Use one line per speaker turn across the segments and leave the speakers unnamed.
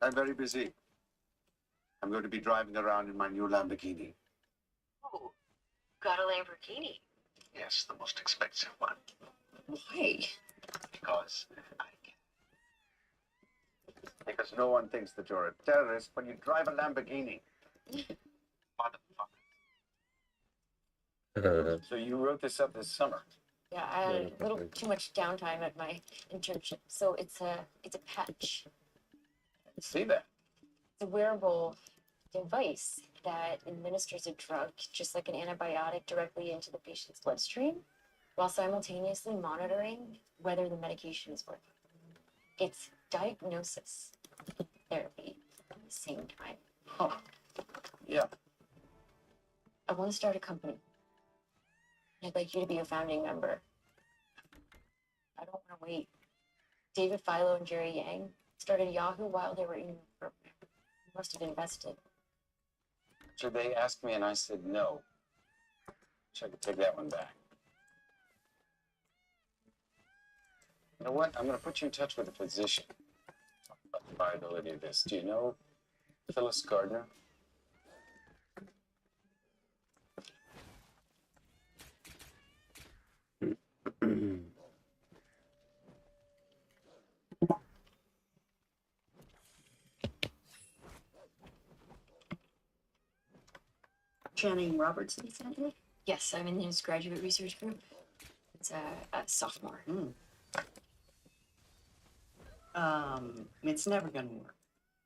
I'm very busy. I'm going to be driving around in my new Lamborghini.
Oh, got a Lamborghini.
Yes, the most expensive one.
Why?
Because I can. Because no one thinks that you're a terrorist when you drive a Lamborghini. Motherfucker. So you wrote this up this summer?
Yeah, I had a little too much downtime at my internship, so it's a patch.
See that?
It's a wearable device that administers a drug, just like an antibiotic, directly into the patient's bloodstream, while simultaneously monitoring whether the medication is working. It's diagnosis therapy at the same time.
Huh. Yeah.
I want to start a company. I'd like you to be a founding member. I don't want to wait. David Philo and Jerry Yang started Yahoo while they were in your program. You must have invested.
So they asked me and I said no. Wish I could take that one back. You know what? I'm going to put you in touch with a physician about the viability of this. Do you know Phyllis Gardner?
Channing Robertson sent you? Yes, I'm in his graduate research group. It's a sophomore.
It's never going to work.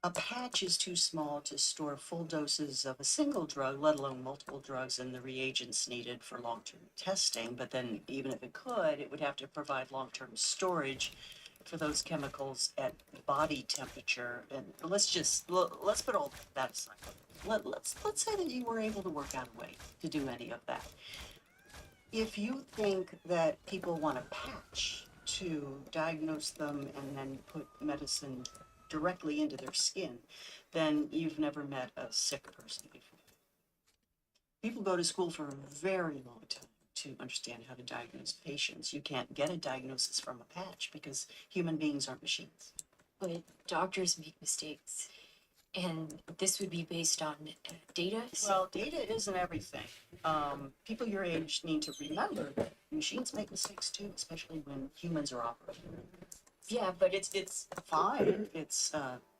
A patch is too small to store full doses of a single drug, let alone multiple drugs and the reagents needed for long-term testing. But then even if it could, it would have to provide long-term storage for those chemicals at body temperature. And let's put all that aside. Let's say that you were able to work out a way to do any of that. If you think that people want a patch to diagnose them and then put medicine directly into their skin, then you've never met a sick person before. People go to school for a very long time to understand how to diagnose patients. You can't get a diagnosis from a patch because human beings aren't machines.
But doctors make mistakes. And this would be based on data?
Well, data isn't everything. People your age need to remember that machines make mistakes too, especially when humans are operating.
Yeah, but
It's fine. It's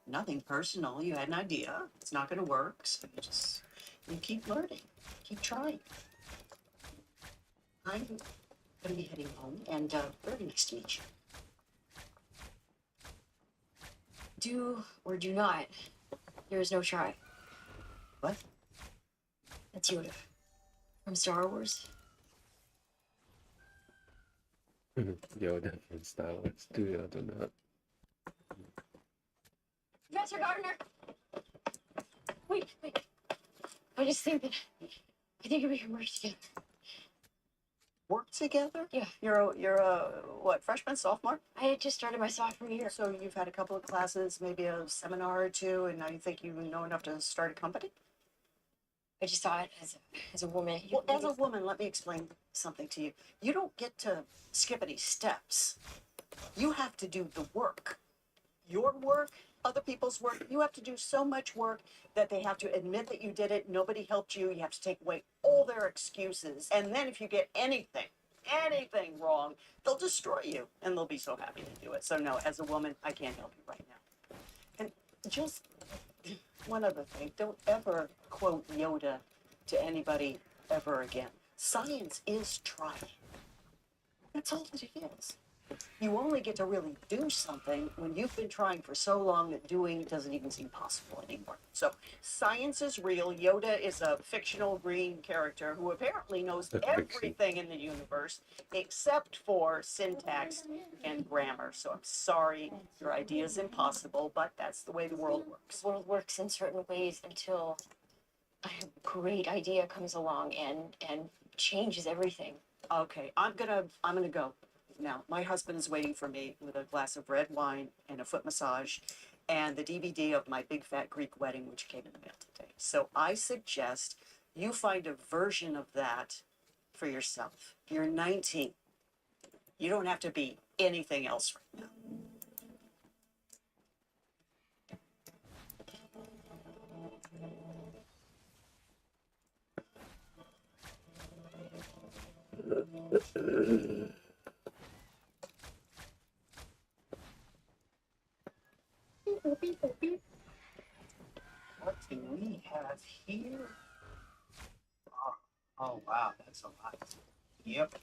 nothing personal. You had an idea. It's not going to work. So you keep learning, keep trying. I'm going to be heading home, and very nice to meet you.
do or do not. There is no try.
What?
That's Yoda from Star Wars.
Yoda from Star Wars. Do or do not.
Professor Gardner! Wait. I just think that I think we can work together.
Work together?
Yeah.
You're a what, freshman, sophomore?
I had just started my sophomore year.
So you've had a couple of classes, maybe a seminar or two, and now you think you know enough to start a company?
I just saw it as a woman.
Well, as a woman, let me explain something to you. You don't get to skip any steps. You have to do the work. Your work, other people's work. You have to do so much work that they have to admit that you did it. Nobody helped you. You have to take away all their excuses. And then if you get anything wrong, they'll destroy you. And they'll be so happy to do it. So no, as a woman, I can't help you right now. And just one other thing, don't ever quote Yoda to anybody ever again. Science is trying. That's all that it is. You only get to really do something when you've been trying for so long that doing doesn't even seem possible anymore. So science is real. Yoda is a fictional green character who apparently knows everything in the universe except for syntax and grammar. So I'm sorry, your idea is impossible, but that's the way the world works.
The world works in certain ways until a great idea comes along and changes everything.
Okay, I'm gonna go. Now, my husband is waiting for me with a glass of red wine and a foot massage and the DVD of my big fat Greek wedding, which came in the mail today. So I suggest you find a version of that for yourself. You're 19. You don't have to be anything else right now.
What do we have here? Oh wow, that's a lot. Yep.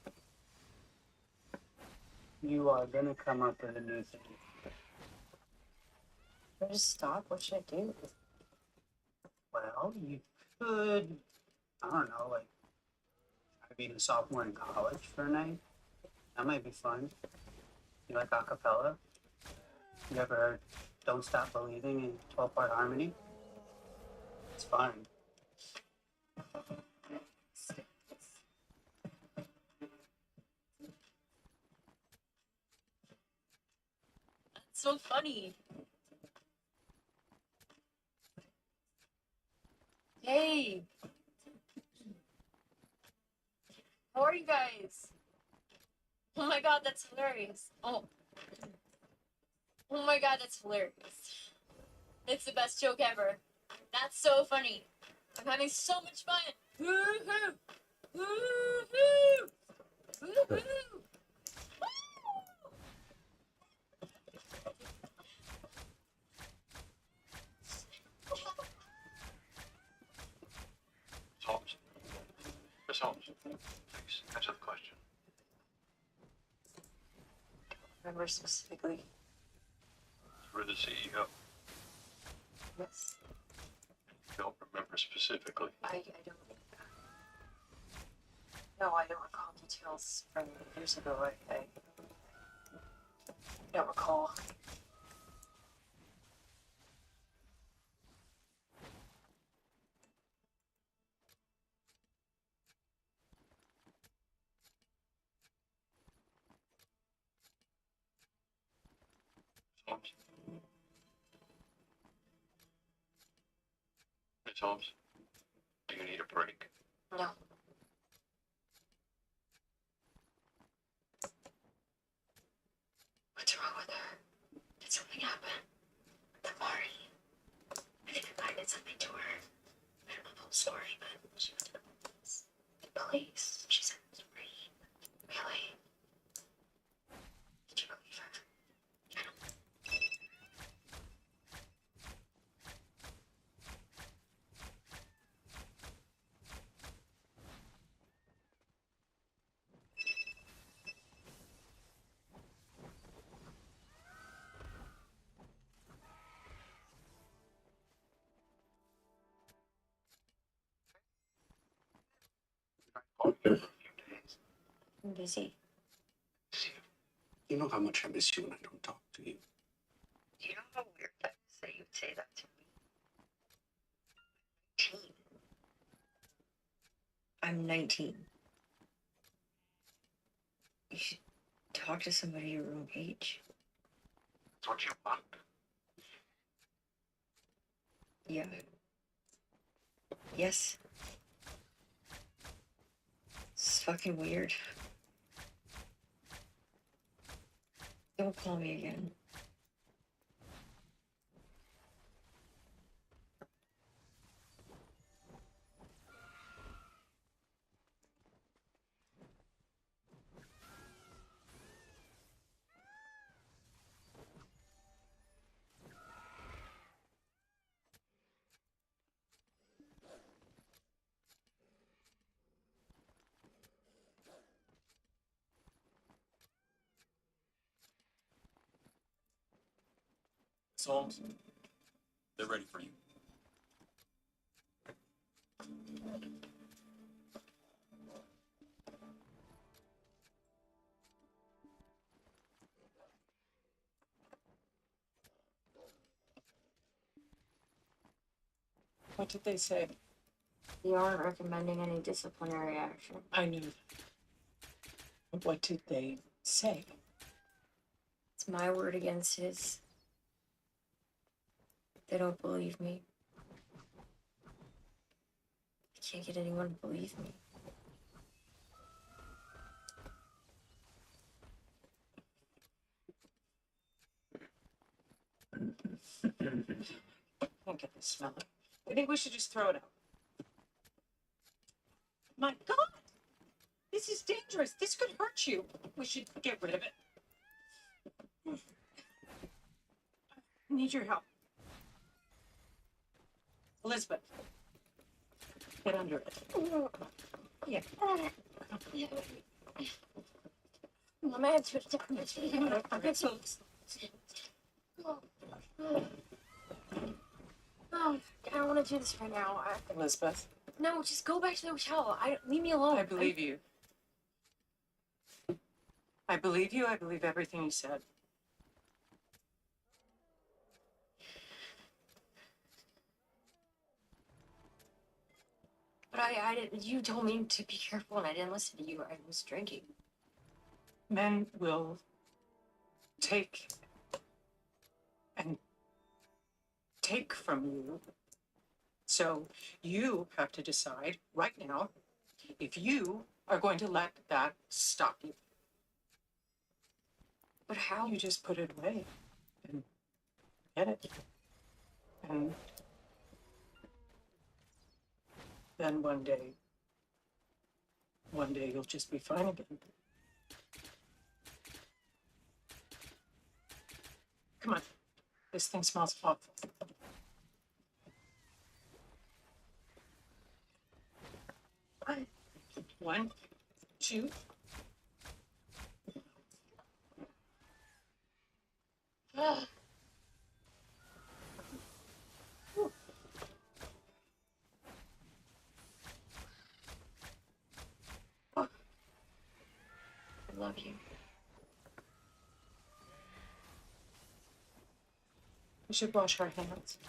You are gonna come up with a new thing.
Should I just stop? What should I do?
Well, you could, I don't know, like try being a sophomore in college for a night. That might be fun. You like a cappella? You ever heard Don't Stop Believing in 12-part harmony? It's fun.
That's so funny. Hey. How are you guys? Oh my god, that's hilarious. Oh. Oh my god, that's hilarious. It's the best joke ever. That's so funny. I'm having so much fun. Woo-hoo! Woo-hoo! Woo-hoo!
Holmes. Miss Holmes, please answer the question.
Remember specifically?
You're the CEO.
Yes.
Don't remember specifically.
I don't. No, I don't recall details from years ago. I don't recall.
Holmes. Miss Holmes, do you need a break?
No. What's wrong with her? Did something happen? The party. I think I did something to her. I don't know the whole story, but she went to the police. The police? She said it was free. Really? Did you believe her? I don't know.
Call you for a few days.
I'm busy.
You know how much I miss you when I don't talk to you.
You know how weird that is that you would say that to me? 19. I'm 19. You should talk to somebody your own age.
That's what you want.
Yeah. Yes. It's fucking weird. Don't call me again.
Holmes, they're ready for you.
What did they say?
You aren't recommending any disciplinary action.
I knew that. What did they say?
It's my word against his. They don't believe me. I can't get anyone to believe me.
Can't get this smelling. I think we should just throw it out. My God! These This is dangerous. This could hurt you. We should get rid of it. I need your help. Elizabeth, get under it. Yeah.
Mama, I have to
Okay, so
Oh, I don't want to do this right now.
Elizabeth,
No, just go back to the hotel. Leave me alone.
I believe you. I believe you. I believe everything you said.
But I didn't. You told me to be careful, and I didn't listen to you. I was drinking.
Men will take and take from you. So you have to decide right now if you are going to let that stop you.
But how?
You just put it away and get it. And then one day you'll just be fine again. Come on. This thing smells awful. One, two.
I love you.
We should wash our hands.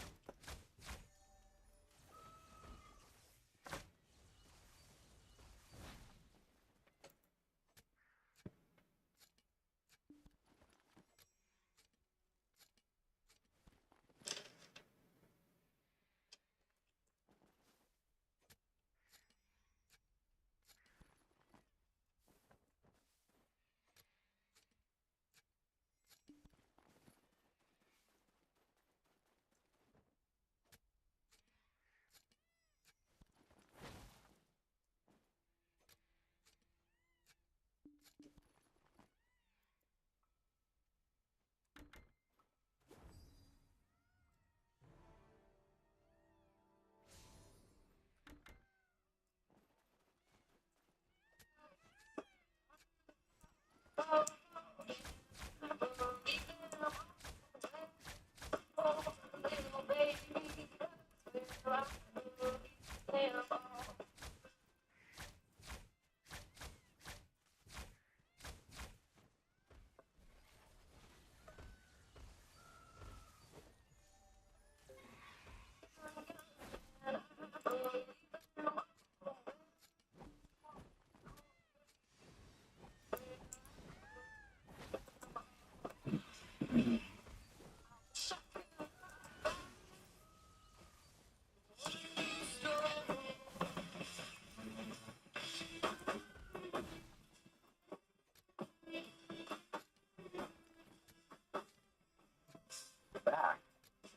Back.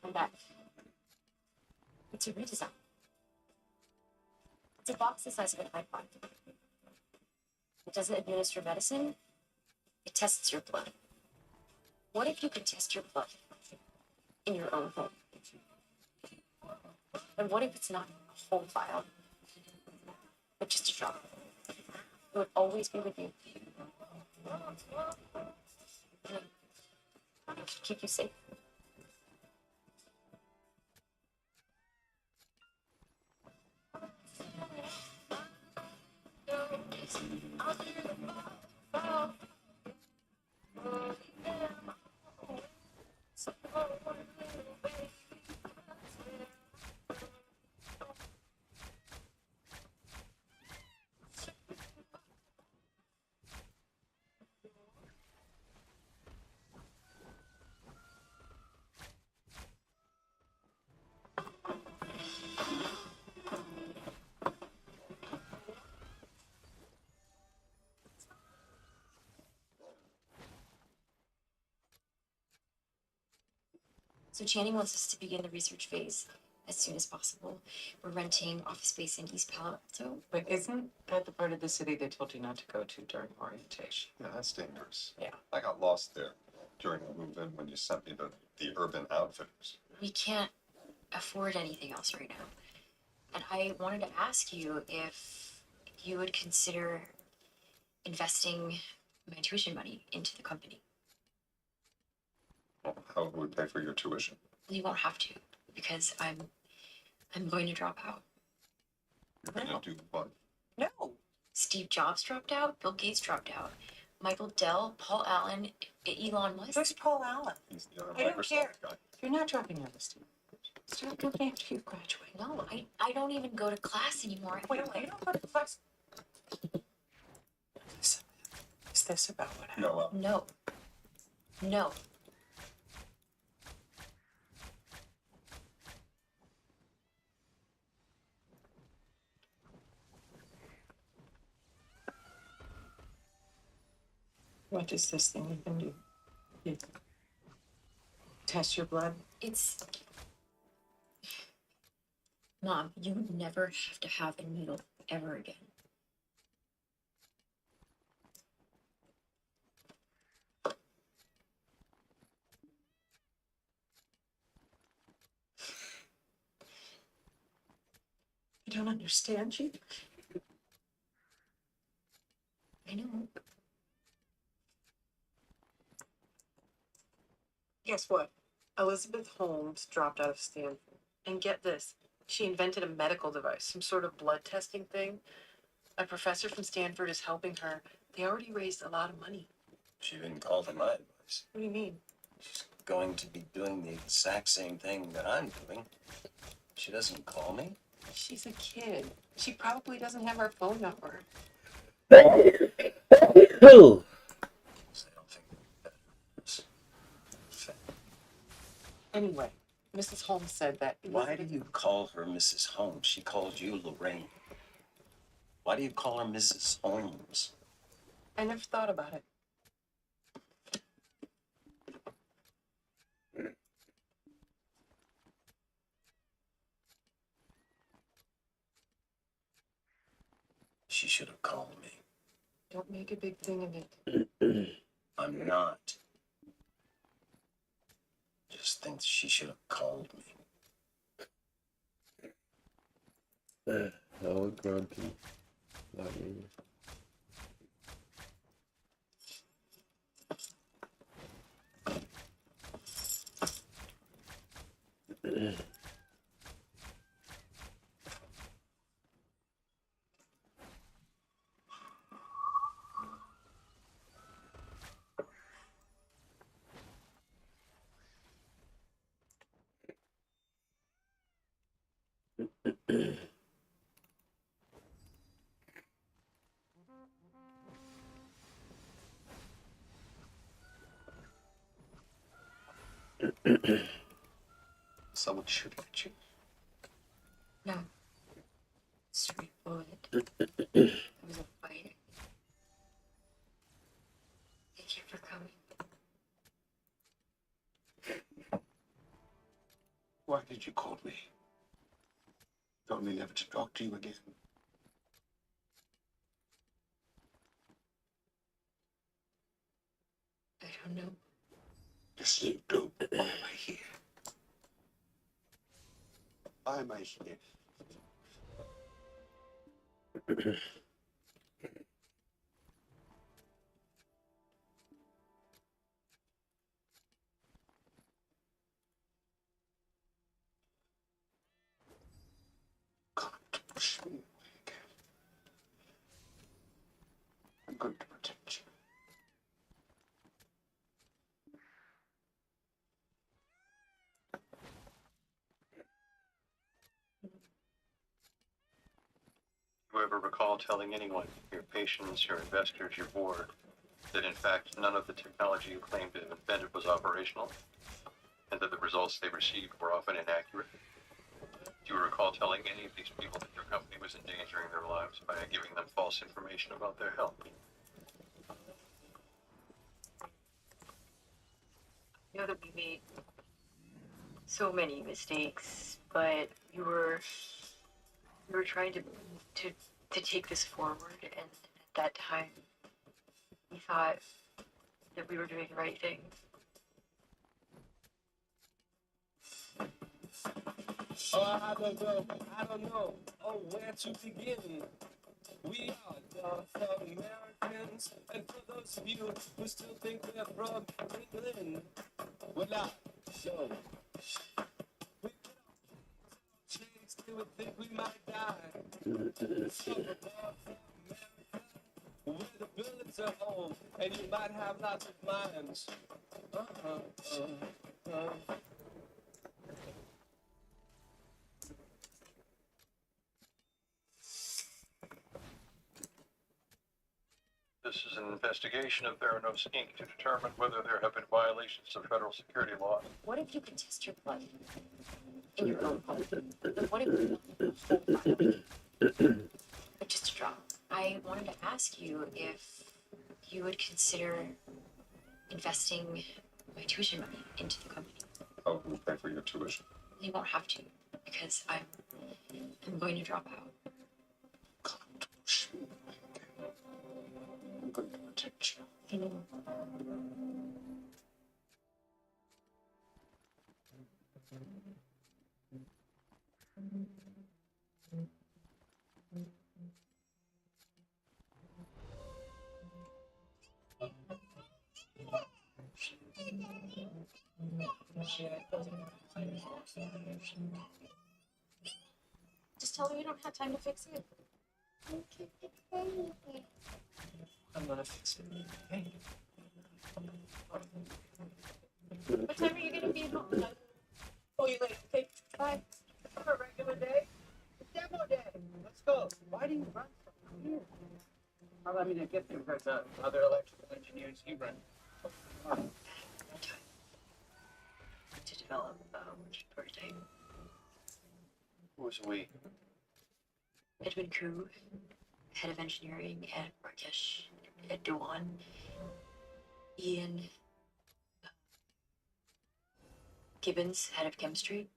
I'm back. It's a redesign. It's a box the size of an iPod. It doesn't administer medicine. It tests your blood. What if you could test your blood in your own home? And what if it's not a whole vial, but just a drop? It would always be with you. And it should keep you safe. So Channing wants us to begin the research phase as soon as possible. We're renting office space in East Palo Alto.
But isn't that the part of the city they told you not to go to during orientation?
Yeah, that's dangerous.
Yeah.
I got lost there during the move-in when you sent me to the Urban Outfitters.
We can't afford anything else right now. And I wanted to ask you if you would consider investing my tuition money into the company.
Well, how would we pay for your tuition?
You won't have to, because I'm going to drop out.
You're gonna do what?
No.
Steve Jobs dropped out, Bill Gates dropped out, Michael Dell, Paul Allen, Elon Musk.
Who's Paul Allen?
He's the other
I don't
Microsoft
care.
guy.
You're not dropping out of Steve. Start a company after you graduate.
No, I don't even go to class anymore. I
Wait,
feel
you
like-
don't go to class.
Is this about what happened?
No,
No. No.
What does this thing even do? You test your blood?
It's. Mom, you would never have to have a needle ever again.
I don't understand you.
I know.
Guess what? Elizabeth Holmes dropped out of Stanford. And get this, she invented a medical device, some sort of blood testing thing. A professor from Stanford is helping her. They already raised a lot of money.
She didn't call for my advice.
What do you mean?
She's going to be doing the exact same thing that I'm doing. She doesn't call me.
She's a kid. She probably doesn't have our phone number.
So I don't think that is fair.
Anyway, Mrs. Holmes said that.
Why do you call her Mrs. Holmes? She called you Lorraine. Why do you call her Mrs. Holmes?
I never thought about it.
She should have called me.
Don't make a big thing of it.
I'm not. Just think she should have called me.
All grumpy. Not me.
Someone shooting at you.
No. Straight bullet. It was a fight. Thank you for coming.
Why did you call me? Told me never to talk to you again.
I don't know.
Yes, you do. Why am I here? Why am I here? Come to push me away again. I'm going to protect you.
Do you ever recall telling anyone, your patients, your investors, your board, that in fact none of the technology you claimed to have invented was operational, and that the results they received were often inaccurate? Do you recall telling any of these people that your company was endangering their lives by giving them false information about their health?
You know that we made
so many mistakes, but we were trying to take this forward, and at that time, we thought that we were doing the right thing.
Oh, I don't know, oh, where to begin. We are the Americans, and for those of you who still think we're from England, we're not. So, we put our chains, they would think we might die. So, we're born from America, where the bullets are home, and you might have lots of minds.
This is an investigation of Theranos Inc. to determine whether there have been violations of federal security law.
What if you could test your blood in your own home? What if you but just a drop? I wanted to ask you if you would consider investing my tuition money into the company.
Oh, we'll pay for your tuition.
You won't have to, because I'm going to drop out.
I'm going to protect you.
Just tell her you don't have time to fix it.
I'm gonna fix it. Hey.
What time are you gonna be home? Oh, you late? Okay, bye. For a regular day. It's demo day. Let's go. Why do you run from here?
Well, I mean, I get compared to other electrical engineers, you run.
To develop a prototype.
Who's we?
Edwin Koo, head of engineering at Marrakesh, at Dewan. Ian Gibbons, head of chemistry.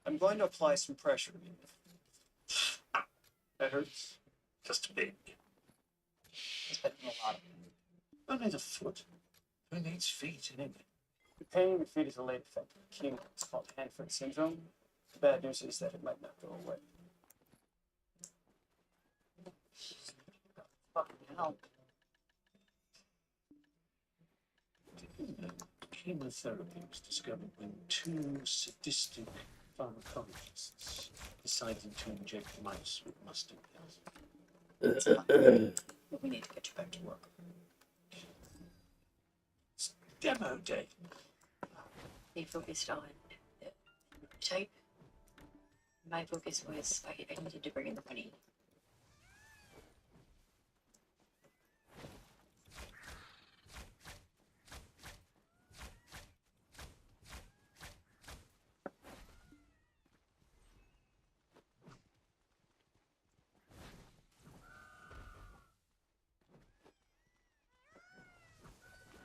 I'm going to apply some pressure. That hurts.
Just a bit.
It's been a lot.
Only the foot. Who needs feet in England?
The pain in your feet is a late effect of chemo. It's called hand-foot syndrome. The bad news is that it might not go away. Fucking hell.
Chemotherapy was discovered when two sadistic pharmacologists decided to inject mice with mustard gas.
But we need to get you back to work.
It's demo day.
They focused on the prototype. My focus was I needed to bring in the money.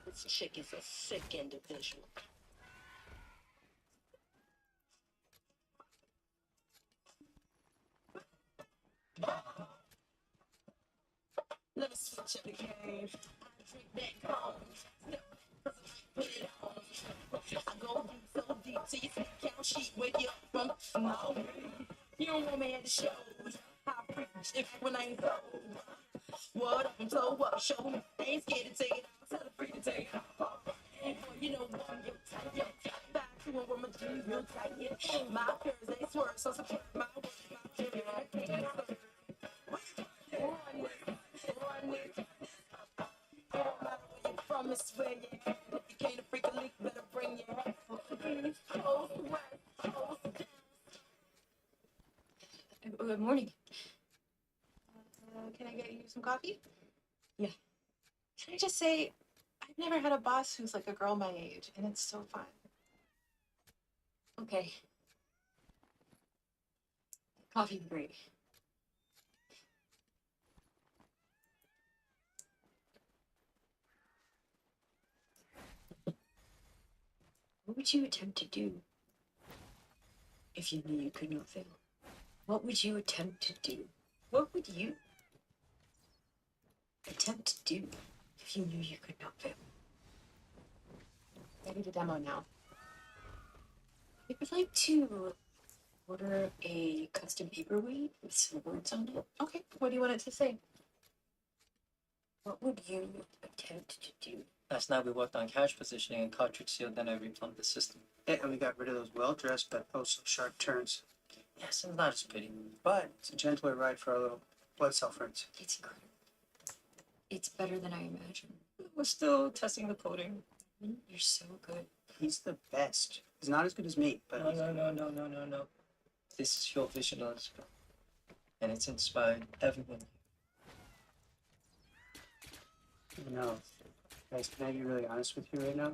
This chick is a sick individual. Let me switch up the game. I drink that cold. Put it on. I go so deep to your count sheet. Wake you up from no. You don't want me at the show. I preach if when I ain't cold. What up and so what? Show me. I ain't scared to take it out. Tell the freak to take it out. And boy, you know what? Yo, back to when my jeans real tight. Yeah. My curves they swerve, so support my work. My journey, I can't stop. From this way, yeah. If you can't freak a leak, better bring your head. Coast to west, coast to
Good morning.
Can I get you some coffee?
Yeah.
Can I just say, I've never had a boss who's like a girl my age, and it's so fun.
Okay. Coffee break.
What would you attempt to do if you knew you could not fail? What would you attempt to do? What would you attempt to do if you knew you could not fail?
Maybe the demo now.
I would like to order a custom paperweight with some words on it.
Okay, what do you want it to say?
What would you attempt to do?
Last night we worked on cache positioning and cartridge seal, then I replumbed the system.
Yeah, and we got rid of those well-dressed but oh so sharp turns.
Yes, it's not as pretty.
But it's a gentler ride for our little blood cell friends.
It's incredible. It's better than I imagined.
We're still testing the coding.
You're so good.
He's the best. He's not as good as me, but
No. This is your vision, Elizabeth. And it's inspired everyone.
you know, guys, can I be really honest with you right now?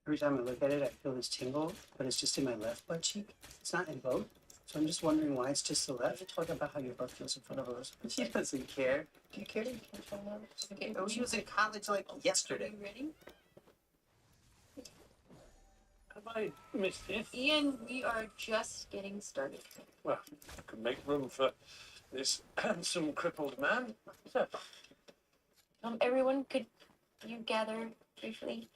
Every time I look at it, I feel this tingle, but it's just in my left butt cheek. It's not in both. So I'm just wondering why it's just the left.
You're talking about how your butt feels in front of us.
She doesn't care.
Do you care? You can't find out.
Okay, oh, she was in college like yesterday.
You ready?
Have I missed it?
Ian, we are just getting started.
Well, I can make room for this handsome crippled man. So,
Everyone, could you gather briefly?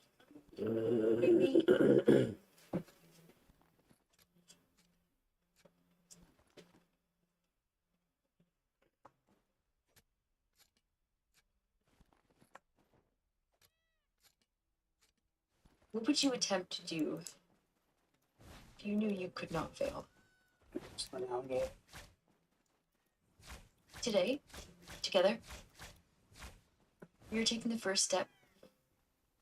What would you attempt to do if you knew you could not fail?
Just an alligator.
Today, together, we are taking the first step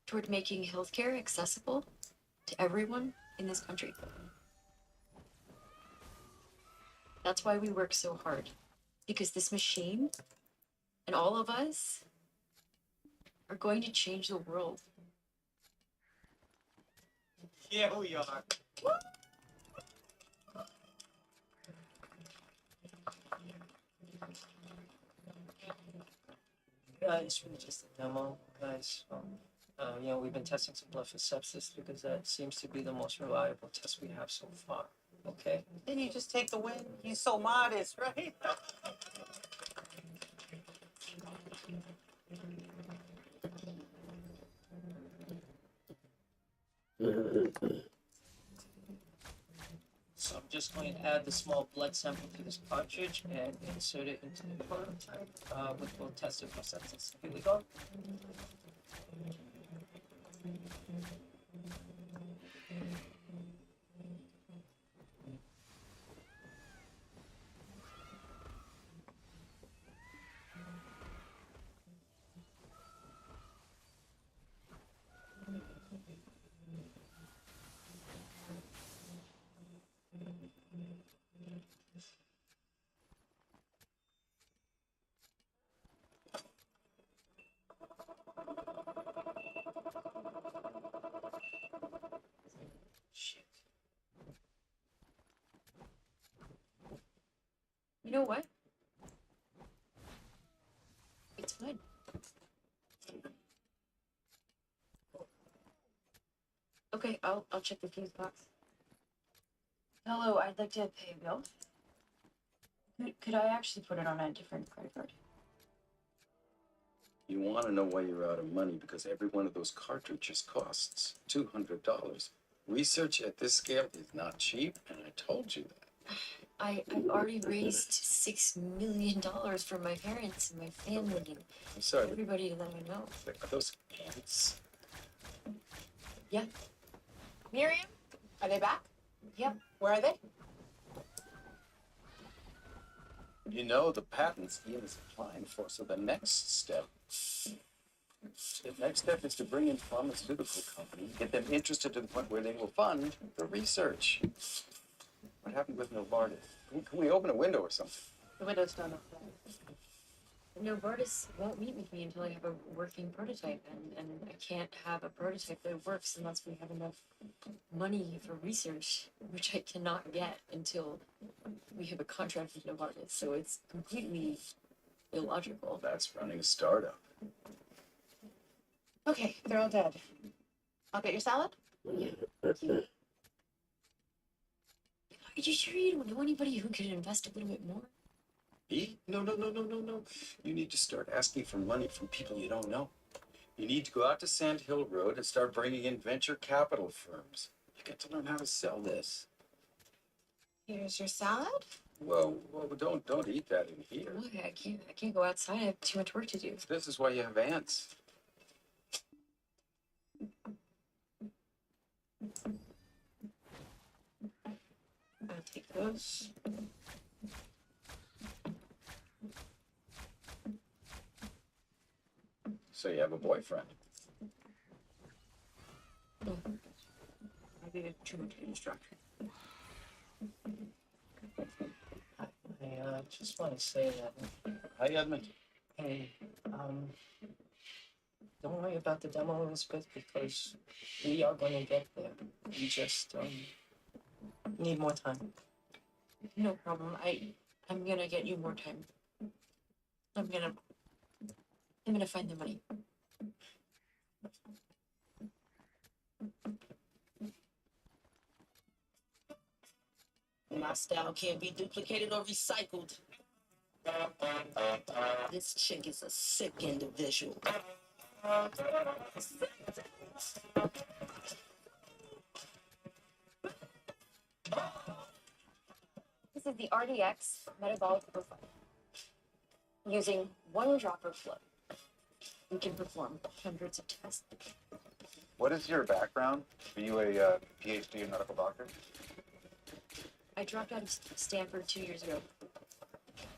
toward making healthcare accessible to everyone in this country. That's why we work so hard, because this machine and all of us are going to change the world.
Yeah, we are.
It's really just a demo, guys. We've been testing some blood for sepsis because that seems to be the most reliable test we have so far. Okay?
Then you just take the win. He's so modest, right?
So I'm just going to add the small blood sample to this cartridge and insert it into the prototype, which will test it for sepsis. Here we go.
Shit. You know what? It's fine. Okay, I'll check the fuse box. Hello, I'd like to pay a bill. Could I actually put it on a different credit card?
You want to know why you're out of money because every one of those cartridges costs $200. Research at this scale is not cheap, and I told you that.
I've already raised $6 million for my parents and my family and
I'm sorry, but
everybody that I know.
are those ants?
Yeah.
Miriam, are they back?
Yep.
Where are they?
You know the patents Ian is applying for, so the next step is to bring in pharmaceutical companies, get them interested to the point where they will fund the research. What happened with Novartis? Can we open a window or something?
The window's done.
Novartis won't meet with me until I have a working prototype, and I can't have a prototype that works unless we have enough money for research, which I cannot get until we have a contract with Novartis. So it's completely illogical.
That's running a startup.
Okay, they're all dead. I'll get your salad.
Yeah. Are you sure you don't know anybody who could invest a little bit more?
Me? No. You need to start asking for money from people you don't know. You need to go out to Sand Hill Road and start bringing in venture capital firms. You got to learn how to sell this.
Here's your salad.
Well, don't eat that in here.
Why? I can't go outside. I have too much work to do.
This is why you have ants.
I'll take those.
So you have a boyfriend.
Maybe too much instruction. I just want to say that.
Hi, Edmund.
Hey, don't worry about the demo, Elizabeth, because we are going to get there. We just need more time.
No problem. I'm gonna get you more time. I'm gonna find the money.
My style can't be duplicated or recycled. This chick is a sick individual.
This is the RDX metabolic profile. Using one drop of blood, we can perform hundreds of tests.
What is your background? Are you a PhD in medical doctor?
I dropped out of Stanford 2 years ago.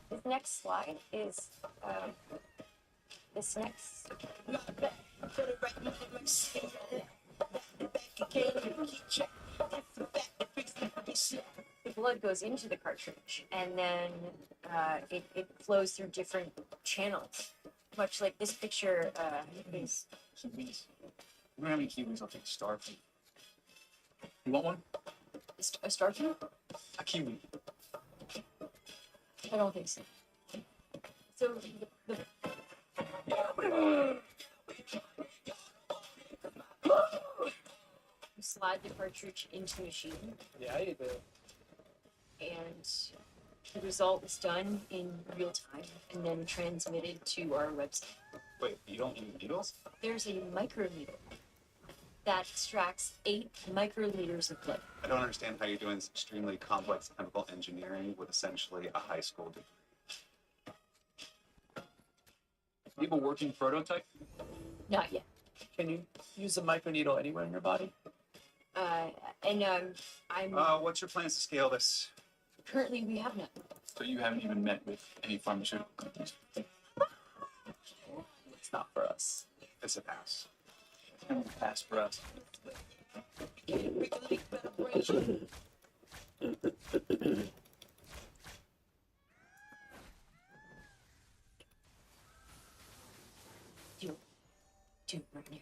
This next slide is this next. The blood goes into the cartridge, and then it flows through different channels, much like this picture is.
Kiwis. We don't have any kiwis. I'll take a starfish. You want one?
A starfish?
A kiwi.
I don't think so. So the you slide the cartridge into the machine.
Yeah, you do.
And the result is done in real time and then transmitted to our website.
Wait, you don't use needles?
There's a microneedle that extracts 8 microliters of blood.
I don't understand how you're doing this extremely complex chemical engineering with essentially a high school degree.
You have a working prototype?
Not yet.
Can you use a microneedle anywhere in your body?
I'm
What's your plans to scale this?
currently we have none.
So you haven't even met with any pharmaceutical companies? It's not for us.
It's a pass.
It's gonna pass for us.
Do it right now.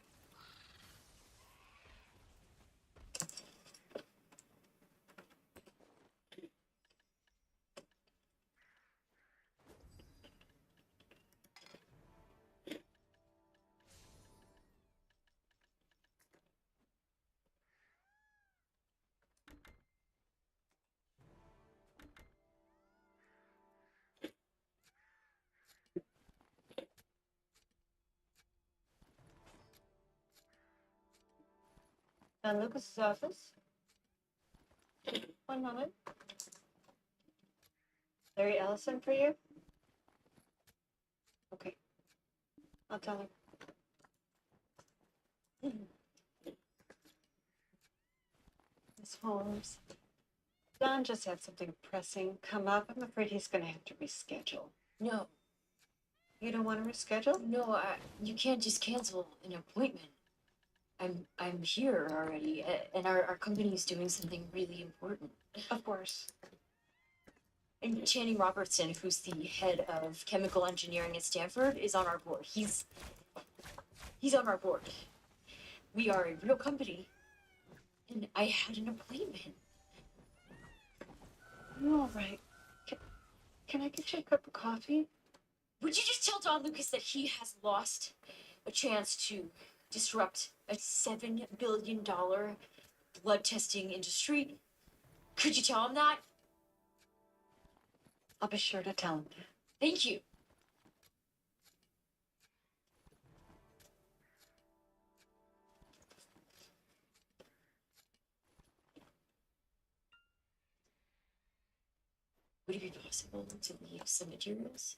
Don Lucas's office. One moment. Larry Ellison for you? Okay. I'll tell her. Miss Holmes. Don just had something pressing come up. I'm afraid he's gonna have to reschedule.
No,
You don't want to reschedule?
no, you can't just cancel an appointment. I'm here already, and our company is doing something really important.
Of course.
And Channing Robertson, who's the head of chemical engineering at Stanford, is on our board. He's on our board. We are a real company, and I had an appointment.
You all right? Can I get you a cup of coffee?
Would you just tell Don Lucas that he has lost a chance to disrupt a $7 billion blood testing industry. Could you tell him that?
I'll be sure to tell him.
Thank you. Would it be possible to leave some materials?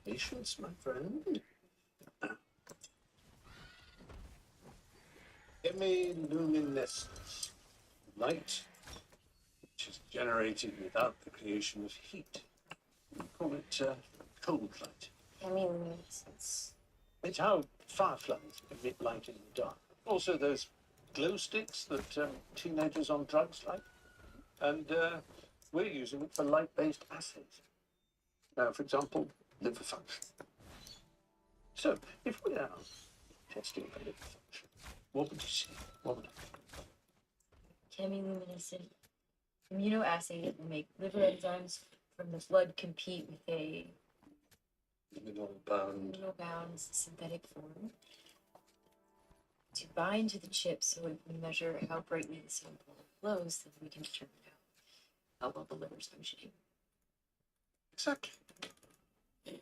Patience, my friend. Chemiluminescence. Light, which is generated without the creation of heat. We call it cold light.
Chemiluminescence.
It's how fireflies emit light in the dark. Also, those glow sticks that teenagers on drugs like. And we're using it for light-based assays. Now, for example, liver function. So, if we are testing for liver function, what would you see? What would it be?
Chemiluminescent immunoassay that will make liver enzymes from the blood compete with a
Mineral-bound.
mineral-bound synthetic form to bind to the chip so if we measure how brightly the sample glows, then we can determine how well the liver is functioning.
Exactly.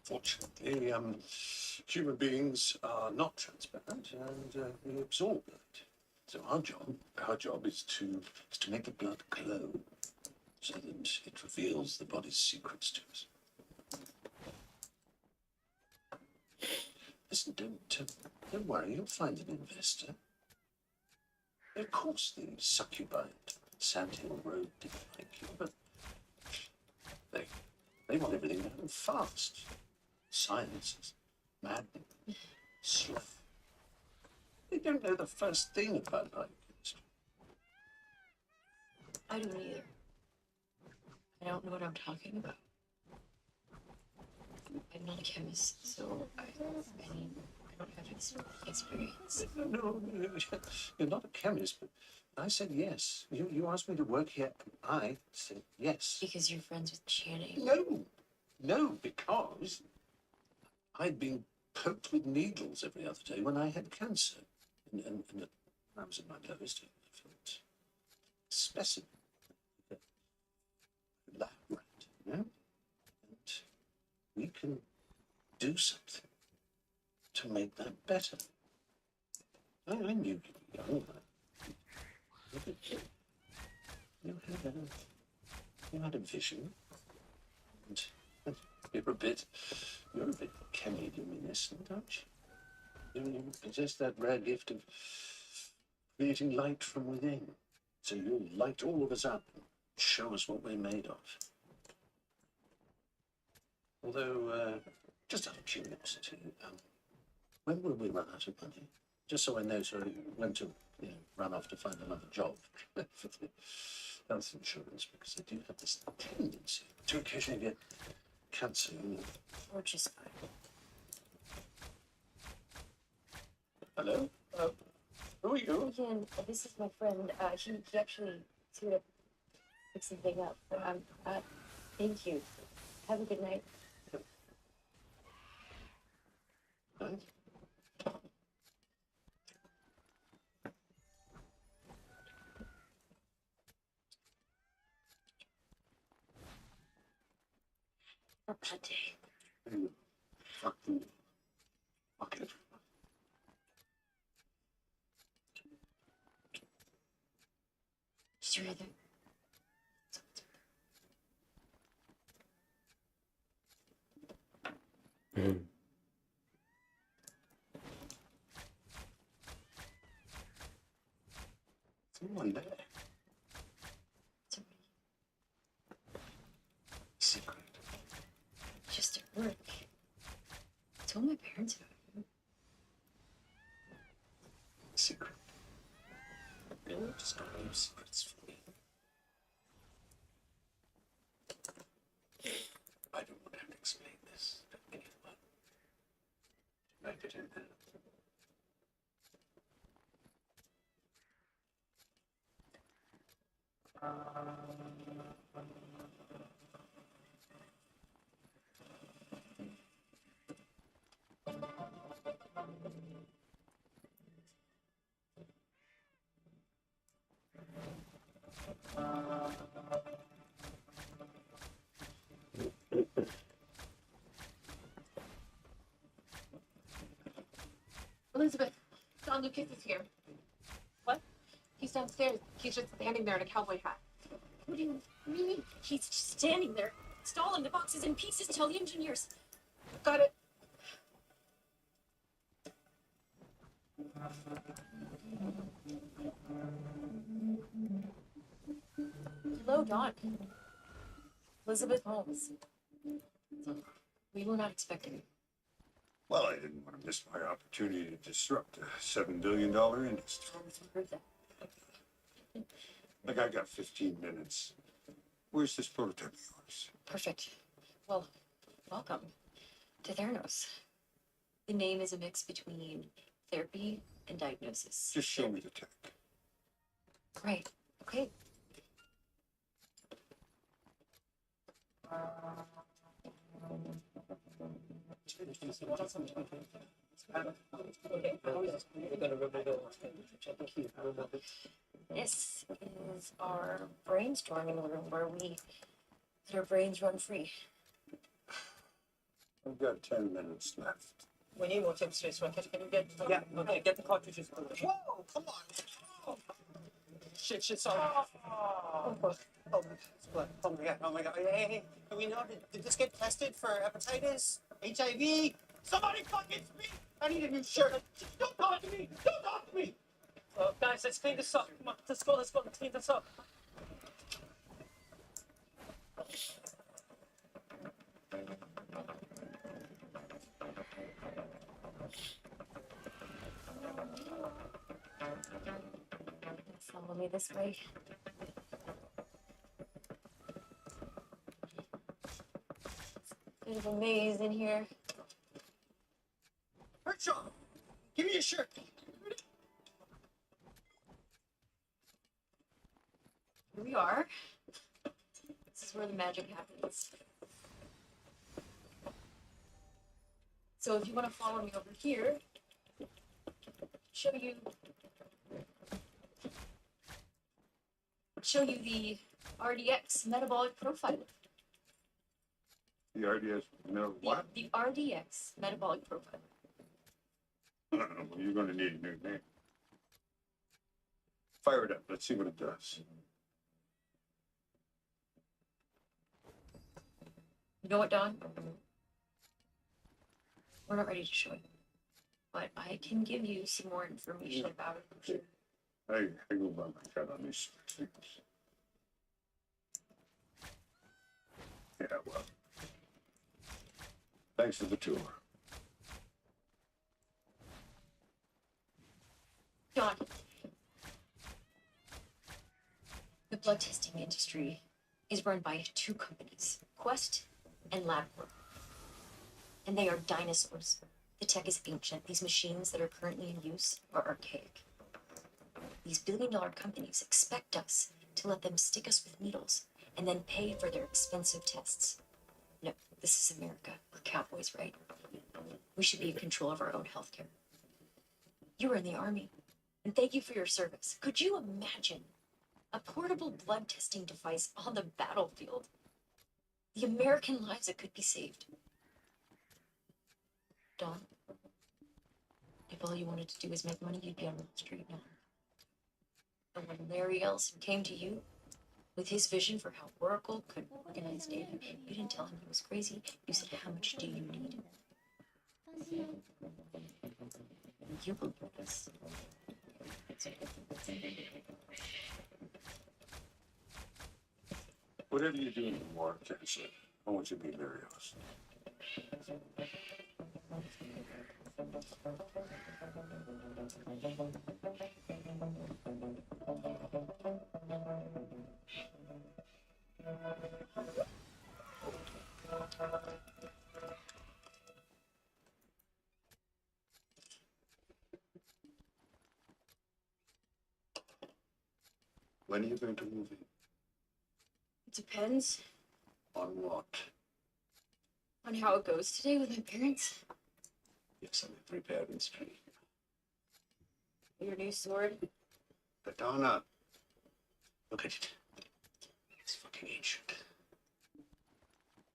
Fortunately, human beings are not transparent and we absorb light. So our job is to make the blood glow so that it reveals the body's secrets to us. Listen, don't worry, you'll find an investor. Of course, the succubi at Sand Hill Road didn't like you, but they want everything done fast. Science is maddening, slow. They don't know the first thing about biochemistry.
I don't either. I don't know what I'm talking about. I'm not a chemist, so I don't have experience.
No, you're not a chemist, but I said yes. You asked me to work here, and I said yes.
Because you're friends with Channing.
No, because I'd been poked with needles every other day when I had cancer. And I was at my lowest. I felt specimen. A lab rat, you know? And we can do something to make that better. I knew you were young. You had a vision. And you're a bit chemiluminescent, aren't you? You possess that rare gift of creating light from within. So you'll light all of us up and show us what we're made of. Although, just out of curiosity, when will we run out of money? Just so I know, when to run off to find another job for the health insurance, because I do have this tendency to occasionally get cancer.
Or just fine.
Hello? Who are you?
Again, this is my friend. He actually sort of picked something up. Thank you. Have a good night.
Nice.
Not bad day.
Fucking fuck it.
Did you read that?
Someone there. Secret.
Just at work. I told my parents about it.
Secret. Really? Just don't leave secrets for me. I don't want to have to explain this to anyone. I did it.
Elizabeth, Don Lucas is here. What? He's downstairs. He's just standing there in a cowboy hat.
What do you mean? He's just standing there, stalling the boxes in pieces. Tell the engineers.
Got it.
Hello, Don. Elizabeth Holmes. We were not expecting you.
Well, I didn't want to miss my opportunity to disrupt a $7 billion industry.
I heard that.
Like, I got 15 minutes. Where's this prototype of yours?
Perfect. Well, welcome to Theranos. The name is a mix between therapy and diagnosis.
Just show me the tech.
Right. Okay. This is our brainstorming room where we let our brains run free.
I've got 10 minutes left.
We need more tips, so can you get? Yeah. Okay. Get the cartridges.
Whoa, come on. Oh,
Shit. Sorry.
oh, oh, it's blood. Oh my god, oh my god. Hey, do we know, did this get tested for hepatitis, HIV? Somebody fucking speak! I need a new shirt. Don't talk to me! Don't talk to me!
Guys, let's clean this up. Come on, let's go. Let's clean this up.
Follow me this way. Bit of a maze in here.
Hertshaw, give me a shirt.
Here we are. This is where the magic happens. So if you want to follow me over here, show you the RDX metabolic profiler.
The RDS, no, what?
The RDX metabolic profiler.
Well, you're going to need a new name. Fire it up. Let's see what it does.
You know what, Don? We're not ready to show it, but I can give you some more information about it.
I go by my cut on these things. Yeah, well. Thanks for the tour.
Don, the blood testing industry is run by two companies, Quest and LabCorp. And they are dinosaurs. The tech is ancient. These machines that are currently in use are archaic. These billion-dollar companies expect us to let them stick us with needles and then pay for their expensive tests. No, this is America. We're cowboys, right? We should be in control of our own healthcare. You were in the army, and thank you for your service. Could you imagine a portable blood testing device on the battlefield? The American lives that could be saved. Don, if all you wanted to do was make money, you'd be on Wall Street now. And when Larry Ellison came to you with his vision for how Oracle could organize data, you didn't tell him he was crazy. You said, how much do you need? You believe this.
Whatever you do in the war, Chancellor, I want you to be Larry Ellison. When are you going to move in?
depends
On what?
on how it goes today with my parents.
Yes, I'm every parent's dream.
Your new sword.
Katana. Look at it. It's fucking ancient.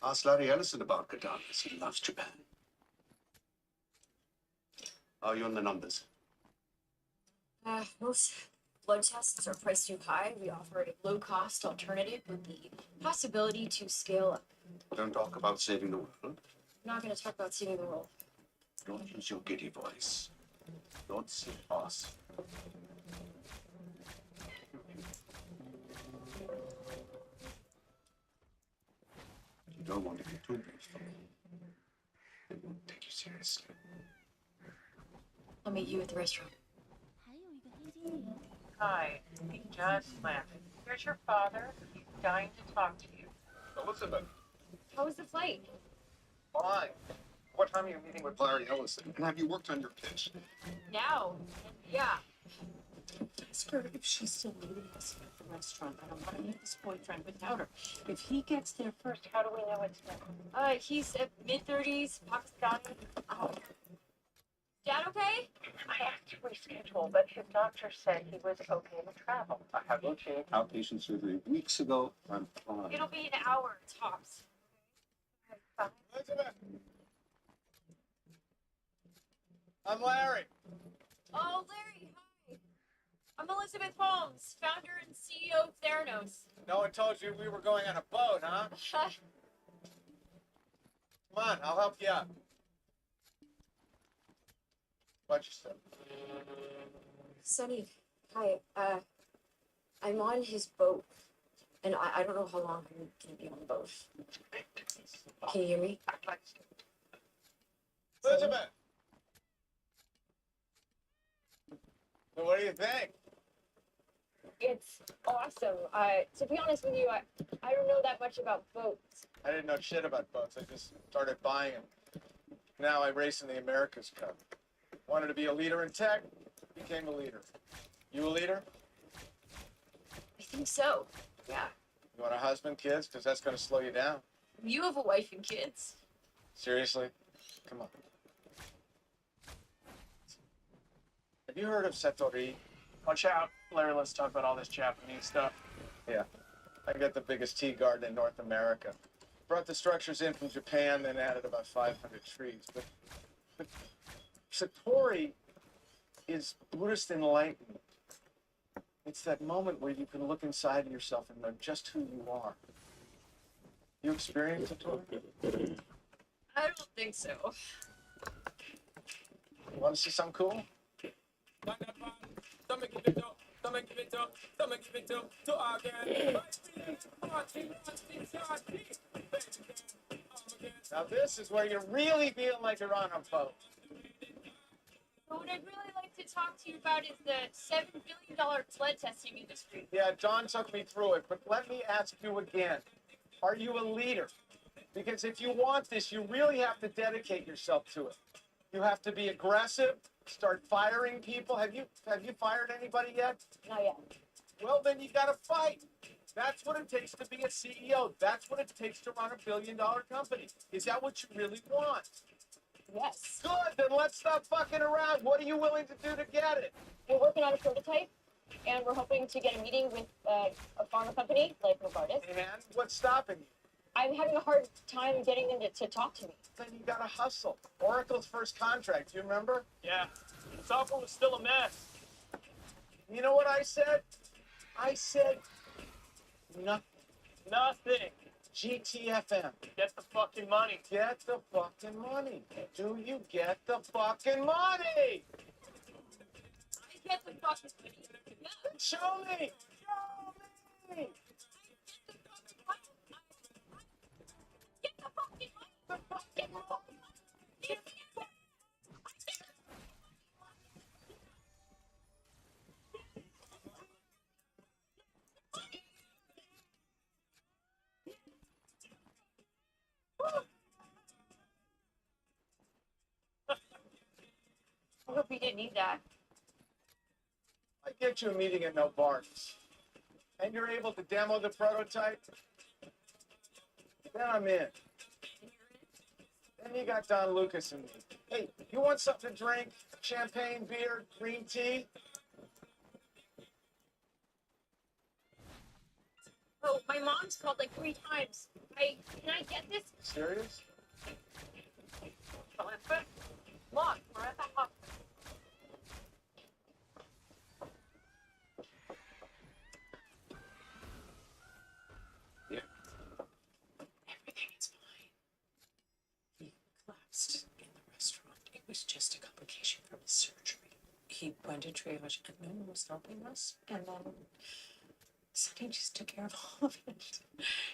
Ask Larry Ellison about katanas. He loves Japan. How are you on the numbers?
Most blood tests are priced too high. We offer a low-cost alternative with the possibility to scale up.
Don't talk about saving the world.
I'm not going to talk about saving the world.
Don't use your giddy voice. Don't say us. You don't want to get too big for me. They won't take you seriously.
I'll meet you at the restaurant.
Hi, he just left. Here's your father. He's dying to talk to you.
Elizabeth,
How was the flight?
fine. What time are you meeting with Larry Ellison? And have you worked on your pitch?
Now. Yeah.
Ask her if she's still meeting us at the restaurant. I don't want to meet this boyfriend without her. If he gets there first, how do we know it's him?
He's mid-30s, Pakistani.
Oh,
Dad okay?
I asked to reschedule, but his doctor said he was okay to travel.
I had routine outpatient surgery weeks ago. I'm fine.
It'll be an hour, tops.
Elizabeth! I'm Larry.
Oh, Larry, hi. I'm Elizabeth Holmes, founder and CEO of Theranos.
No one told you we were going on a boat, huh? Come on, I'll help you out. Watch yourself.
Sonny, hi. I'm on his boat, and I don't know how long I'm gonna be on the boat. Can you hear me?
Elizabeth! So what do you think?
It's awesome. To be honest with you, I don't know that much about boats.
I didn't know shit about boats. I just started buying them. Now I race in the America's Cup. Wanted to be a leader in tech, became a leader. You a leader?
I think so. Yeah.
You want a husband, kids? Because that's going to slow you down.
You have a wife and kids.
Seriously? Come on. Have you heard of Satori?
Watch out, Larry. Let's talk about all this Japanese stuff.
Yeah. I got the biggest tea garden in North America. Brought the structures in from Japan, then added about 500 trees. But Satori is Buddhist enlightenment. It's that moment where you can look inside of yourself and know just who you are. You experience Satori?
I don't think so.
You want to see something cool? Now this is where you really feel like you're on a boat.
But what I'd really like to talk to you about is the $7 billion blood testing industry.
Yeah, John took me through it, but let me ask you again. Are you a leader? Because if you want this, you really have to dedicate yourself to it. You have to be aggressive, start firing people. Have you fired anybody yet?
Not yet.
Well, then you gotta fight. That's what it takes to be a CEO. That's what it takes to run a billion-dollar company. Is that what you really want?
Yes.
Good, then let's stop fucking around. What are you willing to do to get it?
We're working on a prototype, and we're hoping to get a meeting with a pharma company like Novartis.
And what's stopping you?
I'm having a hard time getting them to talk to me.
Then you gotta hustle. Oracle's first contract, you remember?
Yeah, software was still a mess.
You know what I said? I said nothing.
Nothing.
GTFM.
Get the fucking money.
Get the fucking money. Do you get the fucking money?
I get the fucking money. Yeah.
Show me. Show me.
Get the fucking money.
The fucking money.
Give me it. I hope you didn't need that.
I get you a meeting at Novartis. and you're able to demo the prototype, then I'm in. Then you got Don Lucas and me. Hey, you want something to drink? Champagne, beer, green tea?
Oh, my mom's called like 3 times. Can I get this?
Serious?
Look, we're at the hospital.
Everything is fine. He collapsed in the restaurant. It was just a complication from his surgery. He went to triage and no one was helping us. And then Sonny just took care of all of it.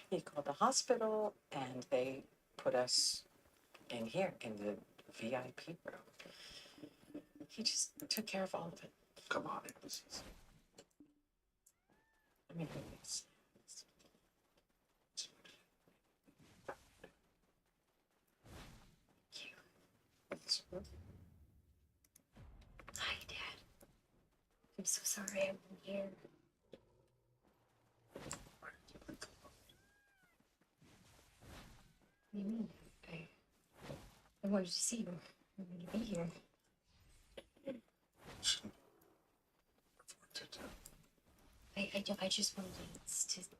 He called the hospital and they put us in here in the VIP room. He just took care of all of it.
Come on, this is.
I mean, it's
Hi, Dad. I'm so sorry I wasn't here. What do you mean? I wanted to see you. I wanted to be here. I just wanted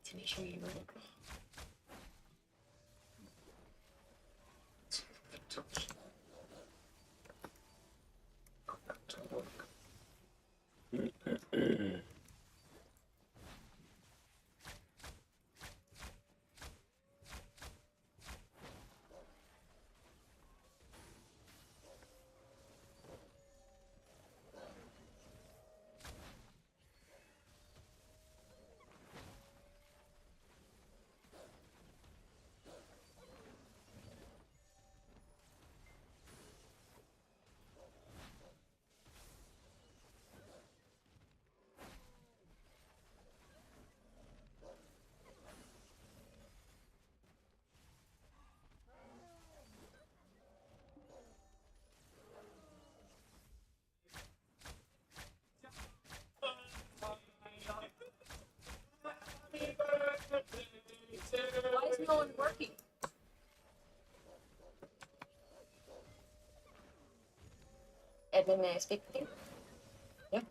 to make sure you were. Why is no one working? Edmund, may I speak with you?
Yeah.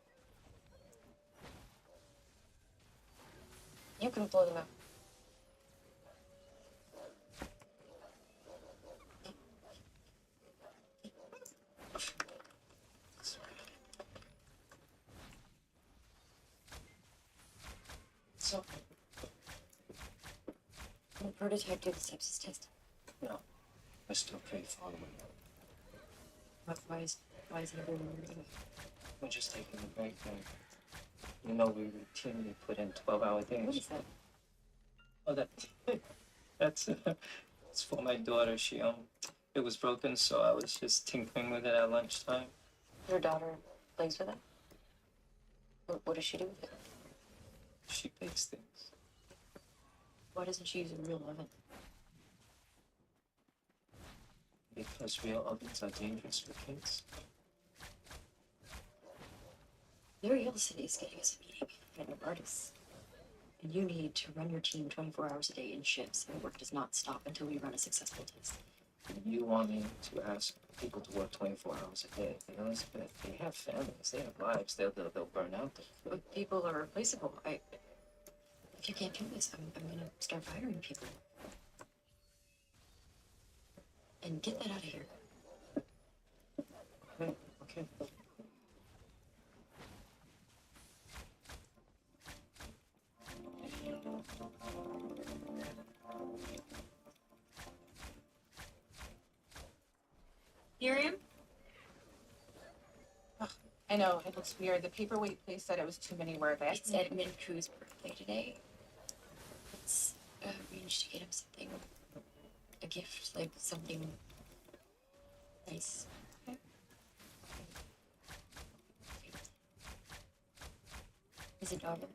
You can blow them out.
So,
Will the prototype do the sepsis test?
No, I still pay for it.
Why is everyone doing it?
We're just taking a break then. You know, we routinely put in 12-hour days.
What is that?
Oh, that's it's for my daughter. It was broken, so I was just tinkering with it at lunchtime.
Your daughter plays with it? What does she do with it?
She bakes things.
Why doesn't she use a real oven?
Because real ovens are dangerous for kids.
Larry Ellison is getting us a meeting at Novartis. And you need to run your team 24 hours a day in shifts, and work does not stop until we run a successful test.
You want me to ask people to work 24 hours a day? You know, Elizabeth, they have families, they have lives, they'll burn out.
But people are replaceable. If you can't do this, I'm gonna start firing people. And get that out of here.
Okay.
Miriam?
I know, it looks weird. The paperweight place said it was too many words.
It's Edmund Crew's birthday today. Let's arrange to get him something, a gift, like something nice. Okay. His daughter.